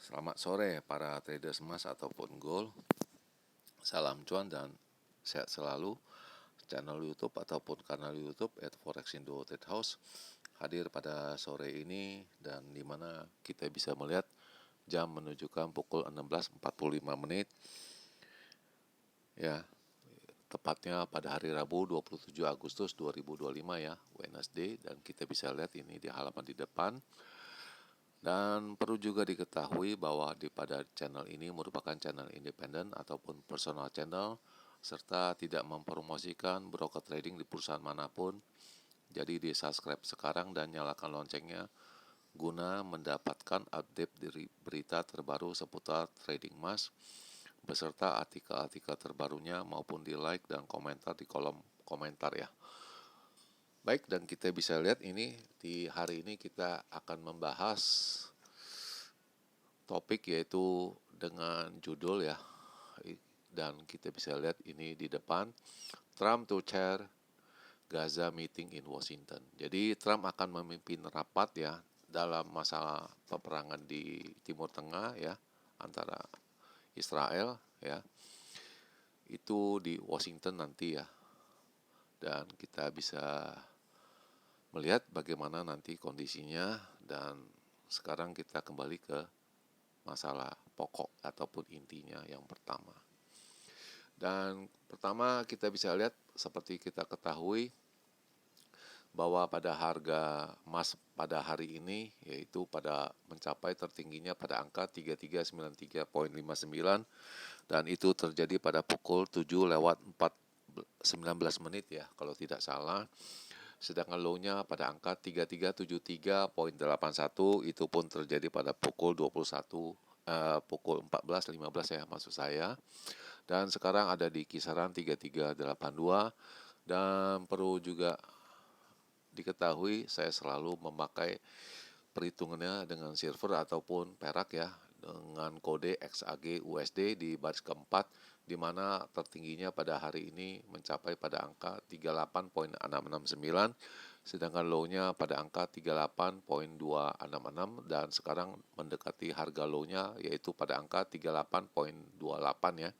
Selamat sore para traders emas ataupun gold. Salam cuan dan sehat selalu. Channel YouTube ataupun kanal YouTube @forexindo Trade House hadir pada sore ini dan dimana kita bisa melihat jam menunjukkan pukul 16.45 menit. Ya, tepatnya pada hari Rabu 27 Agustus 2025 ya, Wednesday, dan kita bisa lihat ini di halaman di depan. Dan perlu juga diketahui bahwa pada channel ini merupakan channel independen ataupun personal channel, serta tidak mempromosikan broker trading di perusahaan manapun. Jadi di subscribe sekarang dan nyalakan loncengnya guna mendapatkan update dari berita terbaru seputar trading emas, beserta artikel-artikel terbarunya maupun di like dan komentar di kolom komentar ya. Baik, dan kita bisa lihat ini di hari ini kita akan membahas topik yaitu dengan judul ya, dan kita bisa lihat ini di depan, Trump to chair Gaza meeting in Washington. Jadi Trump akan memimpin rapat ya dalam masalah peperangan di Timur Tengah ya antara Israel ya, itu di Washington nanti ya, dan kita bisa melihat bagaimana nanti kondisinya. Dan sekarang kita kembali ke masalah pokok ataupun intinya yang pertama. Dan pertama kita bisa lihat seperti kita ketahui bahwa pada harga emas pada hari ini yaitu pada mencapai tertingginya pada angka 3393.59 dan itu terjadi pada pukul 7:19 menit ya kalau tidak salah. Sedangkan low-nya pada angka 3373.81 itu pun terjadi pada pukul 14:15 ya maksud saya. Dan sekarang ada di kisaran 3382, dan perlu juga diketahui saya selalu memakai perhitungannya dengan silver ataupun perak ya, dengan kode XAG USD di baris keempat, di mana tertingginya pada hari ini mencapai pada angka 38.669, sedangkan low-nya pada angka 38.266, dan sekarang mendekati harga low-nya yaitu pada angka 38.28 ya.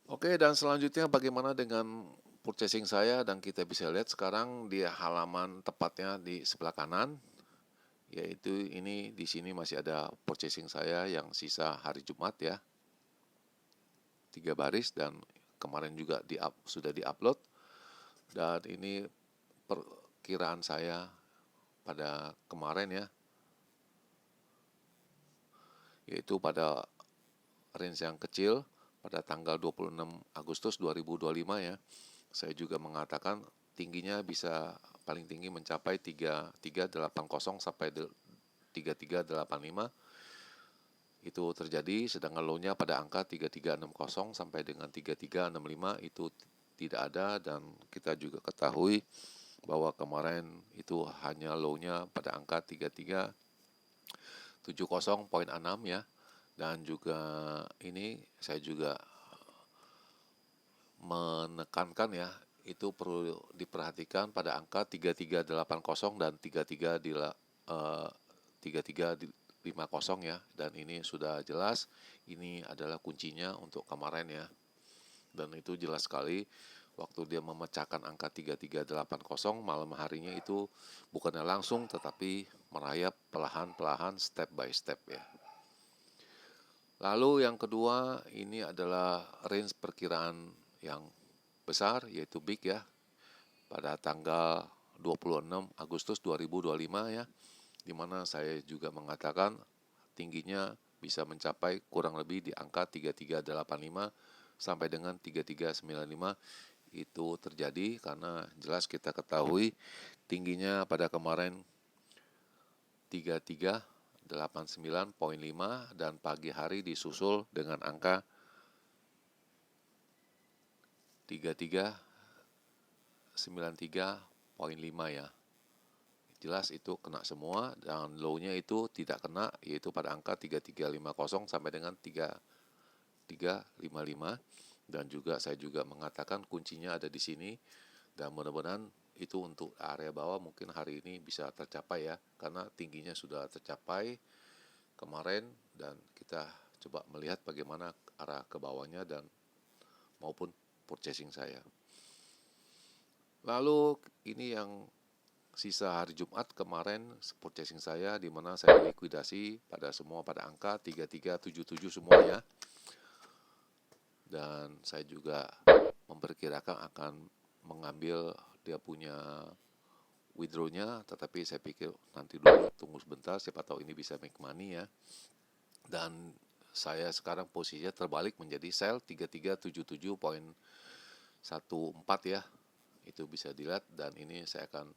Oke, dan selanjutnya bagaimana dengan purchasing saya, dan kita bisa lihat sekarang di halaman tepatnya di sebelah kanan, yaitu ini di sini masih ada purchasing saya yang sisa hari Jumat ya, 3 baris, dan kemarin juga sudah diupload. Dan ini perkiraan saya pada kemarin ya, yaitu pada range yang kecil pada tanggal 26 Agustus 2025 ya. Saya juga mengatakan tingginya bisa paling tinggi mencapai 3380 sampai 3385. Itu terjadi, sedangkan low-nya pada angka 3360 sampai dengan 3365 itu tidak ada. Dan kita juga ketahui bahwa kemarin itu hanya low-nya pada angka 3370.6 ya. Dan juga ini saya juga menekankan ya, itu perlu diperhatikan pada angka 3380 dan 3350 ya. Dan ini sudah jelas, ini adalah kuncinya untuk kemarin ya. Dan itu jelas sekali waktu dia memecahkan angka 3380 malam harinya itu bukannya langsung tetapi merayap perlahan-perlahan step by step ya. Lalu yang kedua ini adalah range perkiraan yang besar yaitu big ya, pada tanggal 26 Agustus 2025 ya, dimana saya juga mengatakan tingginya bisa mencapai kurang lebih di angka 3385 sampai dengan 3395. Itu terjadi karena jelas kita ketahui tingginya pada kemarin 3389.5 dan pagi hari disusul dengan angka 3393.5 ya. Jelas itu kena semua, dan low-nya itu tidak kena yaitu pada angka 3350 sampai dengan 3355. Dan juga saya juga mengatakan kuncinya ada di sini, dan mudah-mudahan itu untuk area bawah mungkin hari ini bisa tercapai ya, karena tingginya sudah tercapai. kemarin, dan kita coba melihat bagaimana arah ke bawahnya dan maupun purchasing saya. Lalu ini yang sisa hari Jumat kemarin purchasing saya, di mana saya likuidasi pada angka 3377 semuanya. Dan saya juga memperkirakan akan mengambil dia punya withdraw-nya, tetapi saya pikir nanti dulu, tunggu sebentar, siapa tahu ini bisa make money ya. Dan saya sekarang posisinya terbalik menjadi sell 3377.14 ya. Itu bisa dilihat, dan ini saya akan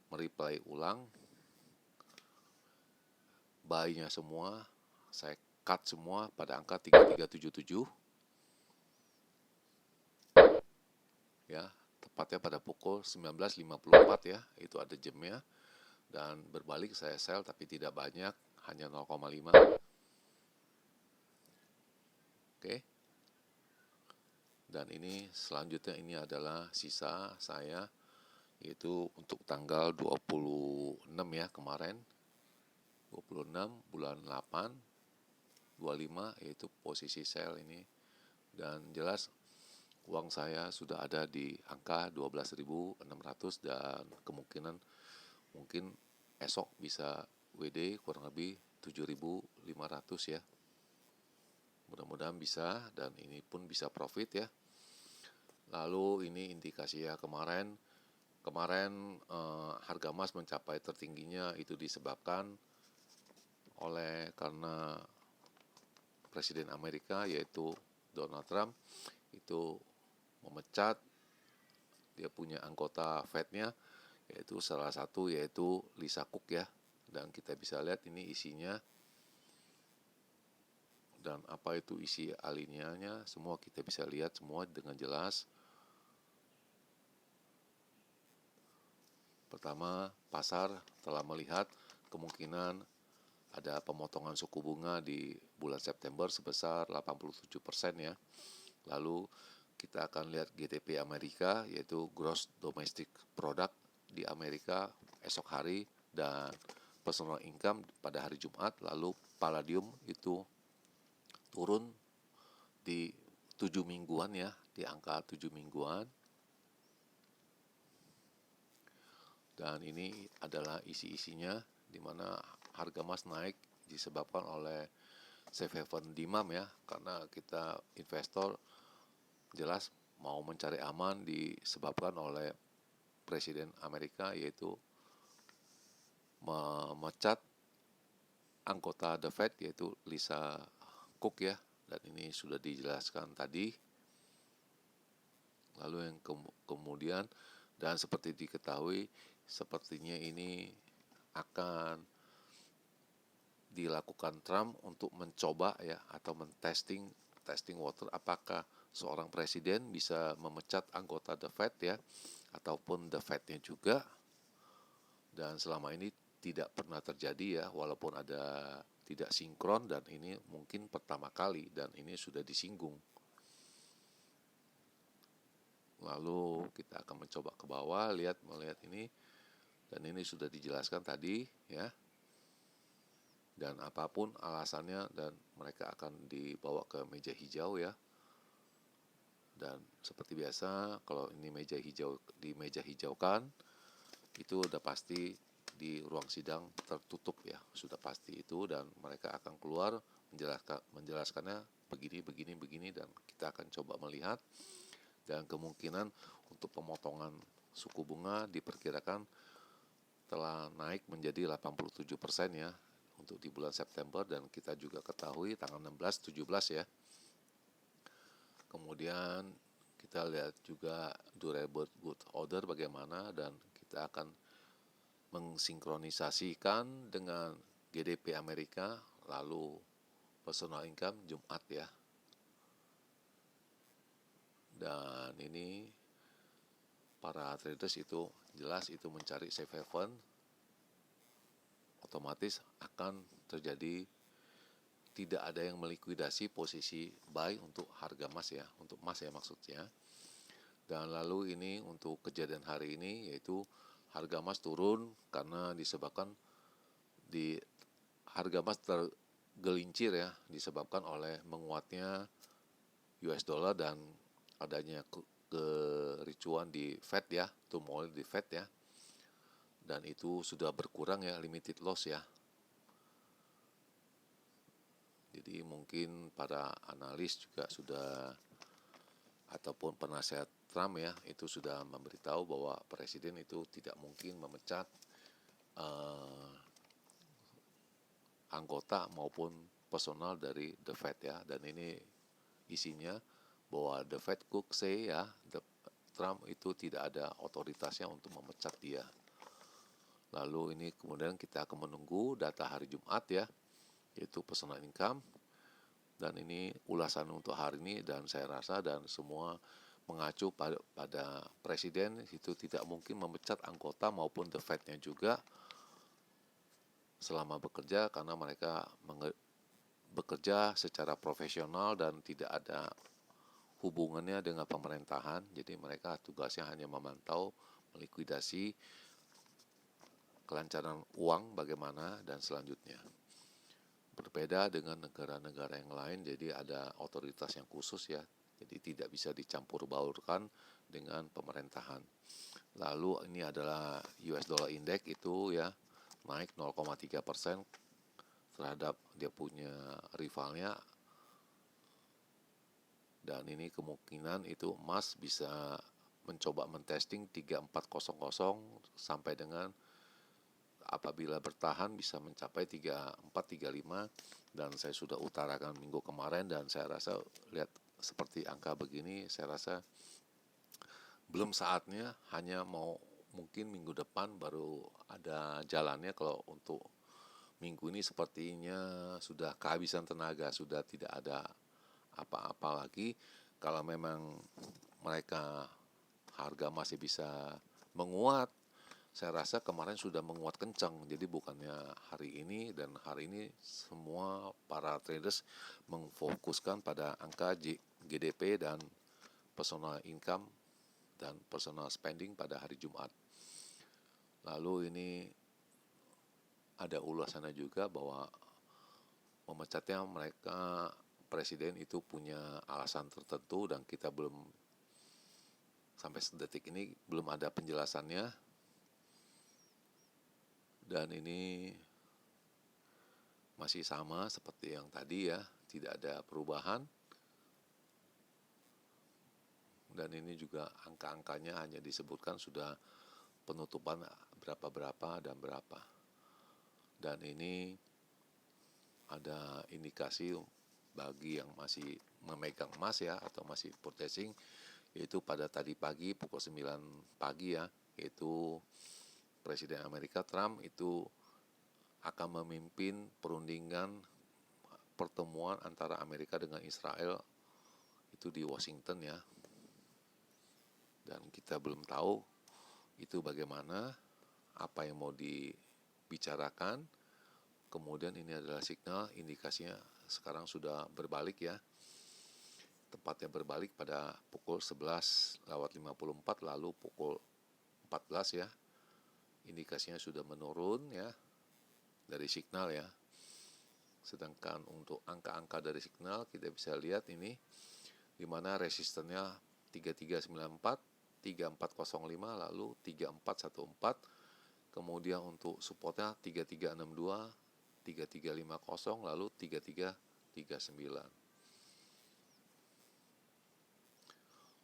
mereplay ulang. Buy-nya semua saya cut semua pada angka 3377 ya, tepatnya pada pukul 19.54 ya, itu ada jamnya. Dan berbalik saya sell tapi tidak banyak, hanya 0,5. Oke. Dan ini selanjutnya ini adalah sisa saya, yaitu untuk tanggal 26 ya kemarin, 26 bulan 8 25, yaitu posisi sell ini. Dan jelas uang saya sudah ada di angka 12.600, dan kemungkinan mungkin esok bisa WD kurang lebih 7.500 ya. Mudah-mudahan bisa, dan ini pun bisa profit ya. Lalu ini indikasi ya, kemarin harga emas mencapai tertingginya itu disebabkan oleh karena Presiden Amerika yaitu Donald Trump itu memecat dia punya anggota Fed-nya, yaitu salah satu yaitu Lisa Cook ya. Dan kita bisa lihat ini isinya, dan apa itu isi alinea-nya semua kita bisa lihat semua dengan jelas. Pertama, pasar telah melihat kemungkinan ada pemotongan suku bunga di bulan September sebesar 87% ya. Lalu kita akan lihat GDP Amerika, yaitu Gross Domestic Product di Amerika esok hari, dan personal income pada hari Jumat. Lalu palladium itu turun di 7 mingguan ya, di angka 7 mingguan. Dan ini adalah isi-isinya, di mana harga emas naik disebabkan oleh safe haven demand ya, karena kita investor jelas mau mencari aman disebabkan oleh Presiden Amerika, yaitu memecat anggota The Fed yaitu Lisa Cook ya, dan ini sudah dijelaskan tadi. Lalu yang kemudian, dan seperti diketahui, sepertinya ini akan dilakukan Trump untuk mencoba ya, atau testing water, apakah seorang presiden bisa memecat anggota The Fed ya, ataupun The Fed-nya juga. Dan selama ini tidak pernah terjadi ya, walaupun ada tidak sinkron, dan ini mungkin pertama kali, dan ini sudah disinggung. Lalu kita akan mencoba ke bawah, melihat ini, dan ini sudah dijelaskan tadi ya. Dan apapun alasannya, dan mereka akan dibawa ke meja hijau ya. Dan seperti biasa, kalau ini meja hijaukan, itu udah pasti di ruang sidang tertutup ya, sudah pasti itu, dan mereka akan keluar menjelaskannya begini, dan kita akan coba melihat. Dan kemungkinan untuk pemotongan suku bunga diperkirakan telah naik menjadi 87% ya untuk di bulan September, dan kita juga ketahui tanggal 16, 17 ya. Kemudian kita lihat juga durable good order bagaimana, dan kita akan mensinkronisasikan dengan GDP Amerika, lalu personal income Jumat ya. Dan ini para traders itu jelas itu mencari safe haven, otomatis akan terjadi tidak ada yang melikuidasi posisi buy untuk harga emas ya, untuk emas ya maksudnya. Dan lalu ini untuk kejadian hari ini, yaitu harga emas turun karena disebabkan di harga emas gelincir ya, disebabkan oleh menguatnya US dollar dan adanya kericuan di Fed ya, turmoil di Fed ya. Dan itu sudah berkurang ya, limited loss ya. Jadi mungkin para analis juga sudah, ataupun penasehat Trump ya, itu sudah memberitahu bahwa presiden itu tidak mungkin memecat eh, anggota maupun personal dari The Fed ya. Dan ini isinya bahwa The Fed could say ya, Trump itu tidak ada otoritasnya untuk memecat dia. Lalu ini kemudian kita akan menunggu data hari Jumat ya, yaitu personal income. Dan ini ulasan untuk hari ini, dan saya rasa dan semua mengacu pada presiden itu tidak mungkin memecat anggota maupun The Fed-nya juga selama bekerja, karena mereka bekerja secara profesional dan tidak ada hubungannya dengan pemerintahan. Jadi mereka tugasnya hanya memantau, melikuidasi kelancaran uang bagaimana dan selanjutnya. Berbeda dengan negara-negara yang lain, jadi ada otoritas yang khusus ya, jadi tidak bisa dicampur baurkan dengan pemerintahan. Lalu ini adalah US dollar index itu ya, naik 0,3% terhadap dia punya rivalnya, dan ini kemungkinan itu emas bisa mencoba mentesting 3400 sampai dengan apabila bertahan bisa mencapai 3435, dan saya sudah utarakan minggu kemarin, dan saya rasa lihat seperti angka begini, saya rasa belum saatnya, hanya mau mungkin minggu depan baru ada jalannya. Kalau untuk minggu ini sepertinya sudah kehabisan tenaga, sudah tidak ada apa-apa lagi. Kalau memang mereka harga masih bisa menguat, saya rasa kemarin sudah menguat kencang. Jadi bukannya hari ini, dan hari ini semua para traders memfokuskan pada angka GDP dan personal income dan personal spending pada hari Jumat. Lalu ini ada ulasannya juga bahwa memecatnya mereka presiden itu punya alasan tertentu, dan kita belum, sampai detik ini belum ada penjelasannya. Dan ini masih sama seperti yang tadi ya, tidak ada perubahan. Dan ini juga angka-angkanya hanya disebutkan sudah penutupan berapa dan berapa. Dan ini ada indikasi bagi yang masih memegang emas ya, atau masih purchasing, yaitu pada tadi pagi pukul 9 pagi ya, yaitu Presiden Amerika Trump itu akan memimpin perundingan pertemuan antara Amerika dengan Israel itu di Washington ya. Dan kita belum tahu itu bagaimana, apa yang mau dibicarakan. Kemudian ini adalah signal, indikasinya sekarang sudah berbalik ya. Tepatnya berbalik pada pukul 11:54, lalu pukul 14 ya. Indikasinya sudah menurun ya dari signal ya. Sedangkan untuk angka-angka dari signal kita bisa lihat ini, di mana resistennya 3394, 3405, lalu 3414. Kemudian untuk supportnya 3362, 3350, lalu 3339.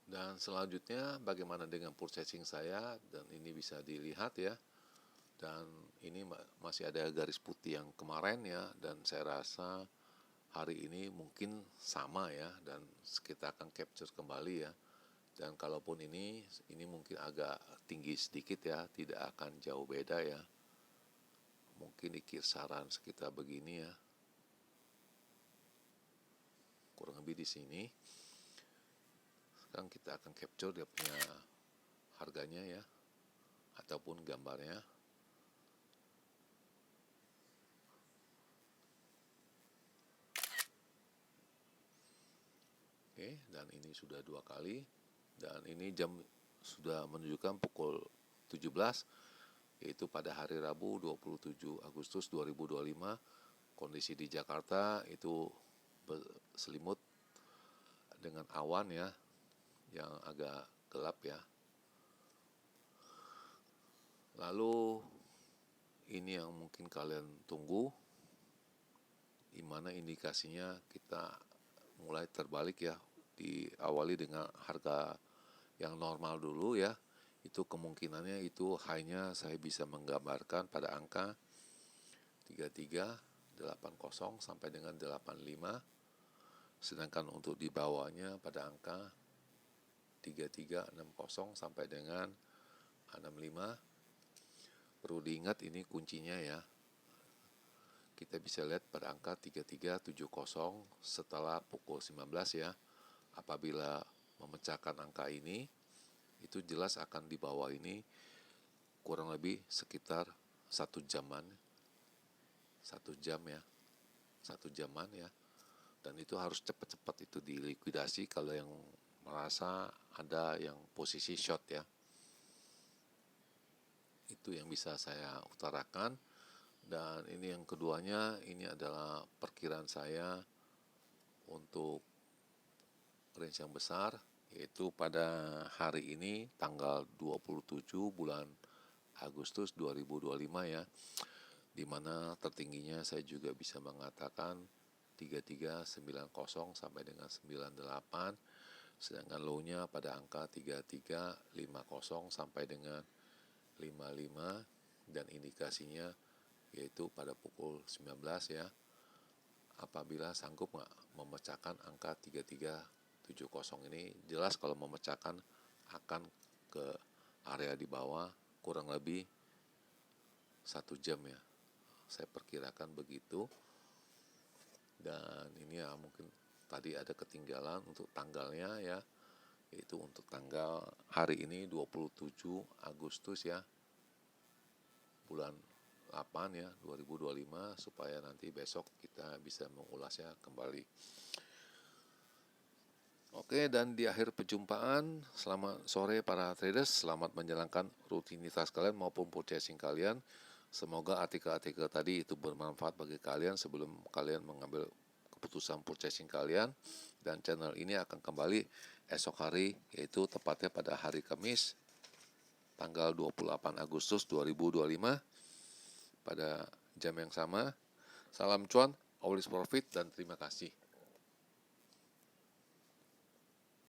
Dan selanjutnya bagaimana dengan purchasing saya, dan ini bisa dilihat ya. Dan ini masih ada garis putih yang kemarin ya, dan saya rasa hari ini mungkin sama ya, dan kita akan capture kembali ya. Dan kalaupun ini mungkin agak tinggi sedikit ya, tidak akan jauh beda ya. Mungkin di kisaran sekitar begini ya, kurang lebih di sini. Sekarang kita akan capture dia punya harganya ya, ataupun gambarnya. Oke, dan ini sudah 2 kali, dan ini jam sudah menunjukkan pukul 17, yaitu pada hari Rabu 27 Agustus 2025, kondisi di Jakarta itu berselimut dengan awan ya, yang agak gelap ya. Lalu ini yang mungkin kalian tunggu, dimana indikasinya kita mulai terbalik ya, diawali dengan harga yang normal dulu ya. Itu kemungkinannya itu high-nya saya bisa menggambarkan pada angka 3380 sampai dengan 85, sedangkan untuk di bawahnya pada angka 3360 sampai dengan 65. Perlu diingat ini kuncinya ya. Kita bisa lihat pada angka 3370 setelah pukul 19 ya. Apabila memecahkan angka ini, itu jelas akan di bawah ini kurang lebih sekitar 1 jaman ya. 1 jaman ya. Dan itu harus cepat-cepat itu dilikuidasi kalau yang merasa ada yang posisi short ya. Itu yang bisa saya utarakan. Dan ini yang keduanya, ini adalah perkiraan saya untuk range yang besar, yaitu pada hari ini tanggal 27 bulan Agustus 2025 ya, dimana tertingginya saya juga bisa mengatakan 3390 sampai dengan 98, sedangkan low-nya pada angka 3350 sampai dengan 55, dan indikasinya yaitu pada pukul 19 ya, apabila sanggup memecahkan angka 3370 ini. Jelas kalau memecahkan akan ke area di bawah kurang lebih 1 jam ya, saya perkirakan begitu. Dan ini ya mungkin tadi ada ketinggalan untuk tanggalnya ya, yaitu untuk tanggal hari ini 27 Agustus ya, bulan 8 ya 2025, supaya nanti besok kita bisa mengulasnya kembali. Oke, dan di akhir perjumpaan, selamat sore para traders, selamat menjalankan rutinitas kalian maupun purchasing kalian. Semoga artikel-artikel tadi itu bermanfaat bagi kalian sebelum kalian mengambil keputusan purchasing kalian. Dan channel ini akan kembali esok hari, yaitu tepatnya pada hari Kamis tanggal 28 Agustus 2025 pada jam yang sama. Salam cuan, always profit, dan terima kasih.